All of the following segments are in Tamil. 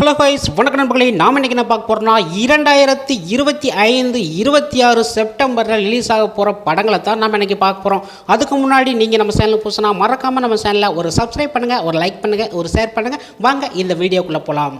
ஹலோ கைஸ், வணக்கம் நண்பர்களே. நாம் இன்றைக்கி என்ன பார்க்க போகிறோம்னா 2025-26 செப்டம்பரில் ரிலீஸ் ஆக போகிற படங்களை தான் நாம் இன்றைக்கி பார்க்க போகிறோம். அதுக்கு முன்னாடி நீங்கள் நம்ம சேனலுக்கு புதுசுனா மறக்காமல் நம்ம சேனலில் ஒரு சப்ஸ்கிரைப் பண்ணுங்கள், ஒரு லைக் பண்ணுங்கள், ஒரு ஷேர் பண்ணுங்கள். வாங்க இந்த வீடியோக்குள்ளே போகலாம்.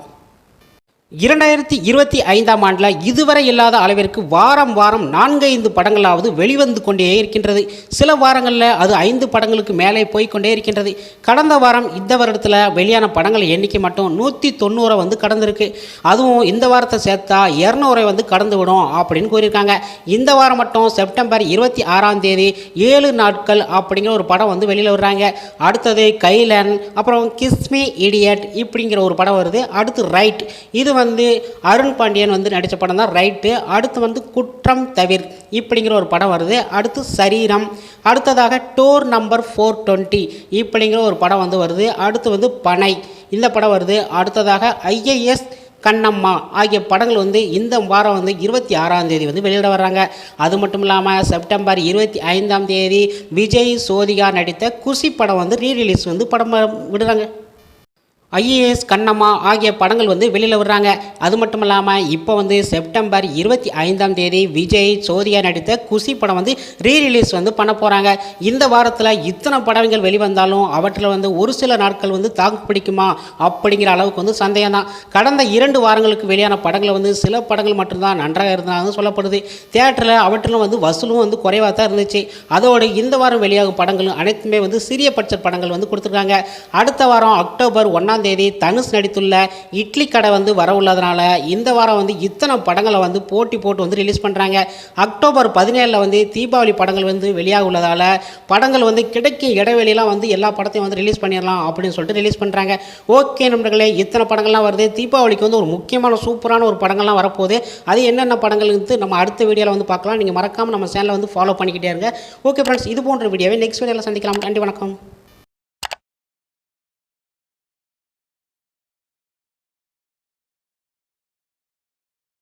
2025ஆம் ஆண்டில் இதுவரை இல்லாத அளவிற்கு வாரம் 4-5 படங்களாவது வெளிவந்து கொண்டே இருக்கின்றது. சில வாரங்களில் அது 5 படங்களுக்கு மேலே போய்கொண்டே இருக்கின்றது. கடந்த வாரம் இந்த வருடத்தில் வெளியான படங்கள் எண்ணிக்கை மட்டும் 190 வந்து கடந்திருக்கு. அதுவும் இந்த வாரத்தை சேர்த்தா 200 வந்து கடந்து விடும் அப்படின்னு கூறியிருக்காங்க. இந்த வாரம் மட்டும் செப்டம்பர் 26ஆம் தேதி 7 நாட்கள் அப்படிங்கிற ஒரு படம் வந்து வெளியில் வர்றாங்க. அடுத்தது கைலன், அப்புறம் கிஸ்மி இடியட் இப்படிங்கிற ஒரு படம் வருது. அடுத்து ரைட், இது வந்து அருண் பாண்டியன் வந்து நடித்த படம் தான் ரைட்டு. அடுத்து வந்து குற்றம் தவிர் இப்படிங்கிற ஒரு படம் வருது. அடுத்து சரீரம், அடுத்ததாக டோர் நம்பர் 420 இப்படிங்கிற ஒரு படம் வந்து வருது. அடுத்து வந்து பனை, இந்த படம் வருது. அடுத்ததாக ஐஏஎஸ் கண்ணம்மா ஆகிய படங்கள் வந்து இந்த வாரம் வந்து 26ஆம் தேதி வந்து வெளியிட வர்றாங்க. அது மட்டும் இல்லாமல் செப்டம்பர் 25ஆம் தேதி விஜய் சோதிகா நடித்த குஷி படம் வந்து ரீரிலீஸ் வந்து படம் விடுறாங்க. ஐஏஎஸ் கண்ணம்மா ஆகிய படங்கள் வந்து வெளியில் வர்றாங்க. அது மட்டும் இல்லாமல் இப்போ வந்து செப்டம்பர் 25ஆம் தேதி விஜய் சோதியா நடித்த குஷி படம் வந்து ரீரிலீஸ் வந்து பண்ண போகிறாங்க. இந்த வாரத்தில் இத்தனை படங்கள் வெளிவந்தாலும் அவற்றில் வந்து ஒரு சில நாட்கள் வந்து தாக்கு பிடிக்குமா அப்படிங்கிற அளவுக்கு வந்து சந்தேகம் தான். கடந்த 2 வாரங்களுக்கு வெளியான படங்களை வந்து சில படங்கள் மட்டும்தான் நன்றாக இருந்தாலும் சொல்லப்படுது. தியேட்டரில் அவற்றிலும் வந்து வசூலும் வந்து குறைவாக தான் இருந்துச்சு. அதோடு இந்த வாரம் வெளியாகும் படங்களும் அனைத்துமே வந்து சிறிய பட்ஜெட் படங்கள் வந்து கொடுத்துருக்காங்க. அடுத்த வாரம் அக்டோபர் 1ஆம் தேதி தனுஷ் நடித்துள்ள இட்லி கடை வந்து வர உள்ளதுனால இந்த வாரம் வந்து இத்தனை படங்களை வந்து போட்டி போட்டு வந்து ரிலீஸ் பண்ணுறாங்க. அக்டோபர் 17 வந்து தீபாவளி படங்கள் வந்து வெளியாக உள்ளதால் படங்கள் வந்து கிடைக்கும் இடைவெளியெல்லாம் வந்து எல்லா படத்தையும் வந்து ரிலீஸ் பண்ணிடலாம் அப்படின்னு சொல்லிட்டு ரிலீஸ் பண்ணுறாங்க. ஓகே நண்பர்களே, இத்தனை படங்கள்லாம் வருது. தீபாவளிக்கு வந்து ஒரு முக்கியமான சூப்பரான ஒரு படங்கள்லாம் வரப்போகுது. அது என்னென்ன படங்கள் வந்து நம்ம அடுத்த வீடியோவில் வந்து பார்க்கலாம். நீங்கள் மறக்காமல் நம்ம சேனலை வந்து ஃபாலோ பண்ணிக்கிட்டே இருங்க. ஓகே ஃப்ரெண்ட்ஸ், இது போன்ற வீடியோவை நெக்ஸ்ட் வீடியோவில் சந்திக்கலாம். நன்றி, வணக்கம்.